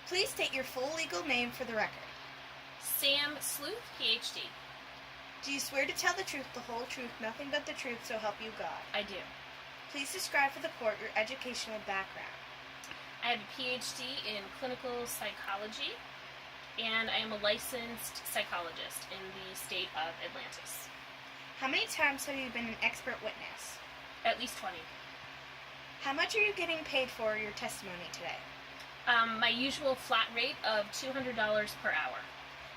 Please state your full legal name for the record. Sam Sleuth, PhD. Do you swear to tell the truth, the whole truth, nothing but the truth, so help you God? I do. Please describe for the court your educational background. I have a PhD in clinical psychology, and I am a licensed psychologist in the state of Atlantis. How many times have you been an expert witness? At least 20. How much are you getting paid for your testimony today? My usual flat rate of $200 per hour.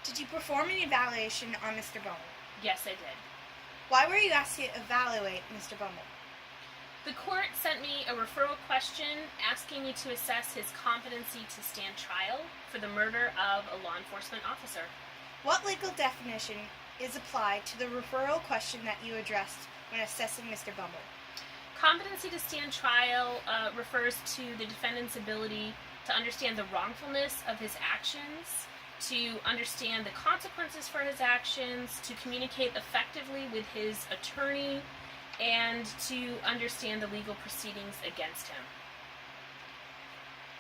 Did you perform an evaluation on Mr. Bumble? Yes, I did. Why were you asked to evaluate Mr. Bumble? The court sent me a referral question asking me to assess his competency to stand trial for the murder of a law enforcement officer. What legal definition is applied to the referral question that you addressed when assessing Mr. Bumble? Competency to stand trial refers to the defendant's ability to understand the wrongfulness of his actions, to understand the consequences for his actions, to communicate effectively with his attorney, and to understand the legal proceedings against him.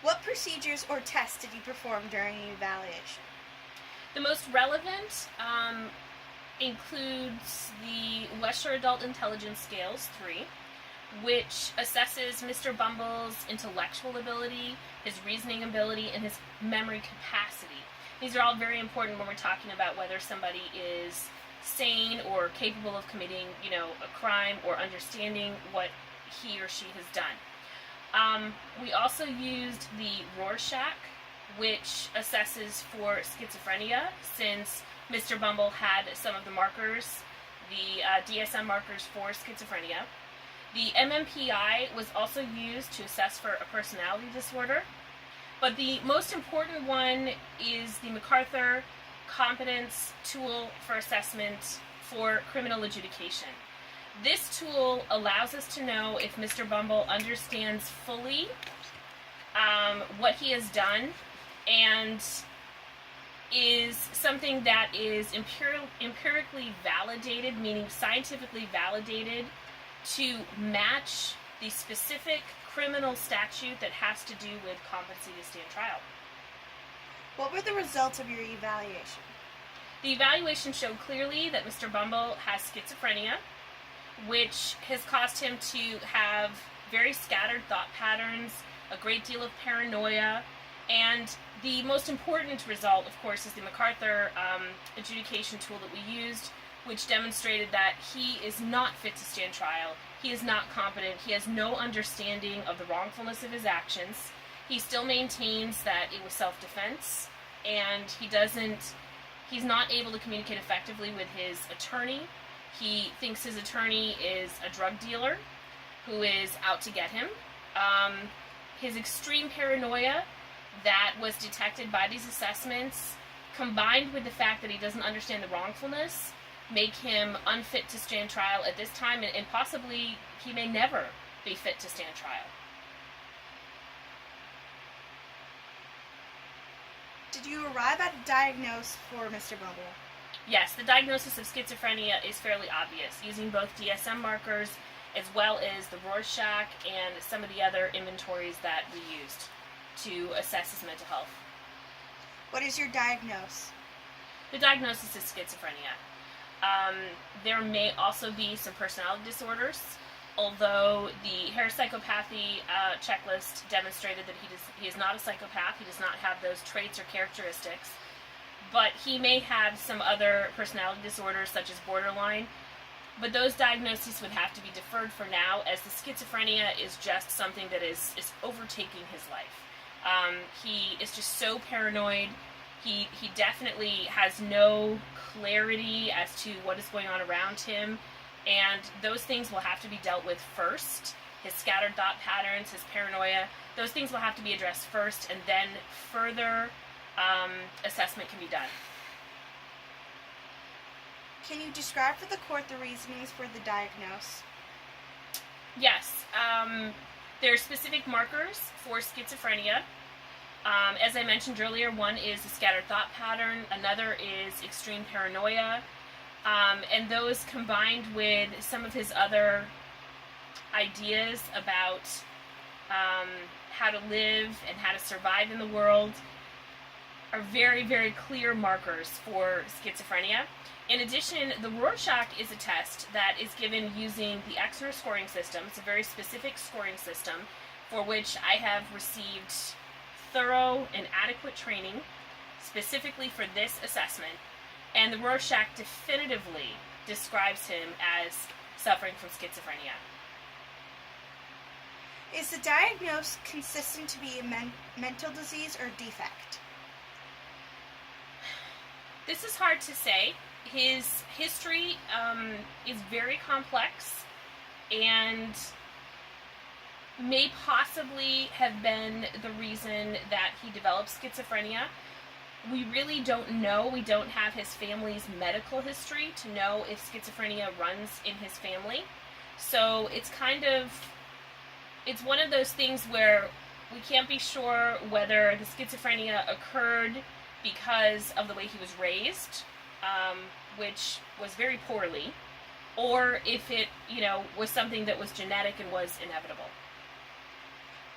What procedures or tests did you perform during the evaluation? The most relevant includes the West Shore Adult Intelligence Scales 3, which assesses Mr. Bumble's intellectual ability, his reasoning ability, and his memory capacity. These are all very important when we're talking about whether somebody is sane or capable of committing, a crime or understanding what he or she has done. We also used the Rorschach, which assesses for schizophrenia, since Mr. Bumble had some of the markers, the DSM markers for schizophrenia. The MMPI was also used to assess for a personality disorder, but the most important one is the MacArthur Competence Tool for Assessment for Criminal Adjudication. This tool allows us to know if Mr. Bumble understands fully what he has done and is something that is empirically validated, meaning scientifically validated, to match the specific criminal statute that has to do with competency to stand trial. What were the results of your evaluation? The evaluation showed clearly that Mr. Bumble has schizophrenia, which has caused him to have very scattered thought patterns, a great deal of paranoia, and the most important result, of course, is the MacArthur adjudication tool that we used, which demonstrated that he is not fit to stand trial. He is not competent. He has no understanding of the wrongfulness of his actions. He still maintains that it was self-defense, and he's not able to communicate effectively with his attorney. He thinks his attorney is a drug dealer who is out to get him. His extreme paranoia that was detected by these assessments, combined with the fact that he doesn't understand the wrongfulness, make him unfit to stand trial at this time, and possibly he may never be fit to stand trial. Did you arrive at a diagnosis for Mr. Bumble? Yes, the diagnosis of schizophrenia is fairly obvious, using both DSM markers as well as the Rorschach and some of the other inventories that we used to assess his mental health. What is your diagnosis? The diagnosis is schizophrenia. There may also be some personality disorders, although the Harris Psychopathy checklist demonstrated that he is not a psychopath. He does not have those traits or characteristics, but he may have some other personality disorders such as borderline, but those diagnoses would have to be deferred for now, as the schizophrenia is just something that is overtaking his life. He is just so paranoid. He definitely has no clarity as to what is going on around him, and those things will have to be dealt with first. His scattered thought patterns, his paranoia, those things will have to be addressed first, and then further assessment can be done. Can you describe for the court the reasonings for the diagnosis? Yes. There are specific markers for schizophrenia. As I mentioned earlier, one is a scattered thought pattern, another is extreme paranoia, and those combined with some of his other ideas about how to live and how to survive in the world are very, very clear markers for schizophrenia. In addition, the Rorschach is a test that is given using the Exner scoring system. It's a very specific scoring system for which I have received thorough and adequate training specifically for this assessment. And the Rorschach definitively describes him as suffering from schizophrenia. Is the diagnosis consistent to be a mental disease or defect? This is hard to say. His history is very complex and may possibly have been the reason that he developed schizophrenia. We really don't know. We don't have his family's medical history to know if schizophrenia runs in his family. So it's one of those things where we can't be sure whether the schizophrenia occurred because of the way he was raised, which was very poorly, or if it, was something that was genetic and was inevitable.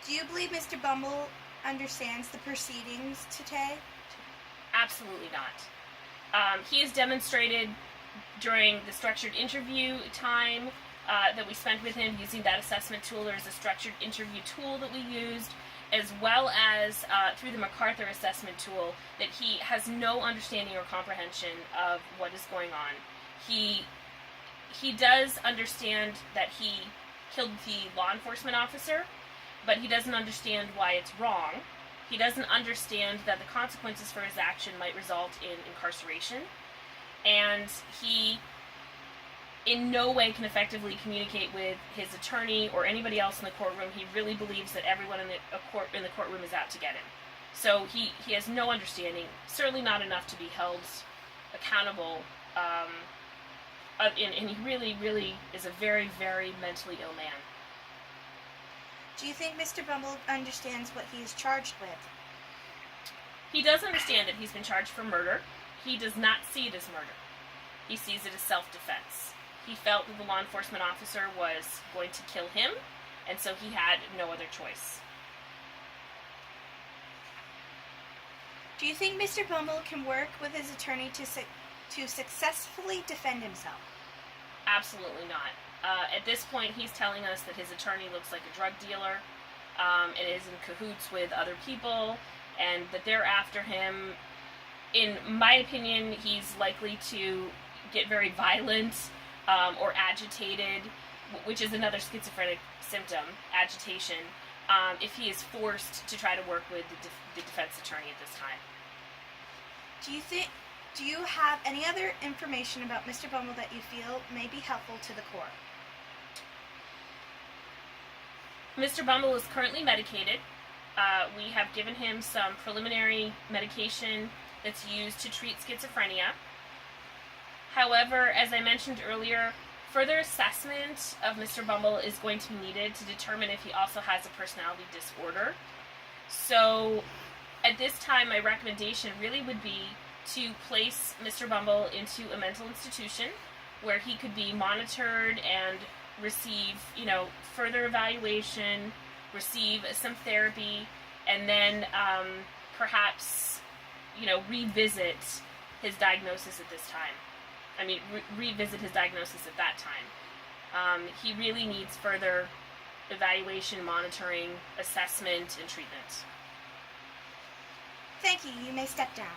Do you believe Mr. Bumble understands the proceedings today? Absolutely not. He has demonstrated during the structured interview time that we spent with him using that assessment tool. There's a structured interview tool that we used, as well as through the MacArthur assessment tool, that he has no understanding or comprehension of what is going on. He does understand that he killed the law enforcement officer, but he doesn't understand why it's wrong. He doesn't understand that the consequences for his action might result in incarceration, and he in no way can effectively communicate with his attorney or anybody else in the courtroom. He really believes that everyone in the courtroom is out to get him. So he has no understanding, certainly not enough to be held accountable, and he really, really is a very, very mentally ill man. Do you think Mr. Bumble understands what he is charged with? He does understand that he's been charged for murder. He does not see it as murder. He sees it as self-defense. He felt that the law enforcement officer was going to kill him, and so he had no other choice. Do you think Mr. Bumble can work with his attorney to successfully defend himself? Absolutely not. At this point, he's telling us that his attorney looks like a drug dealer, and is in cahoots with other people, and that they're after him. In my opinion, he's likely to get very violent or agitated, which is another schizophrenic symptom, agitation, if he is forced to try to work with the defense attorney at this time. Do you have any other information about Mr. Bumble that you feel may be helpful to the court? Mr. Bumble is currently medicated. We have given him some preliminary medication that's used to treat schizophrenia. However, as I mentioned earlier, further assessment of Mr. Bumble is going to be needed to determine if he also has a personality disorder. So, at this time, my recommendation really would be to place Mr. Bumble into a mental institution where he could be monitored and receive, further evaluation, receive some therapy, and then perhaps, revisit his diagnosis at this time. Revisit his diagnosis at that time. He really needs further evaluation, monitoring, assessment, and treatment. Thank you. You may step down.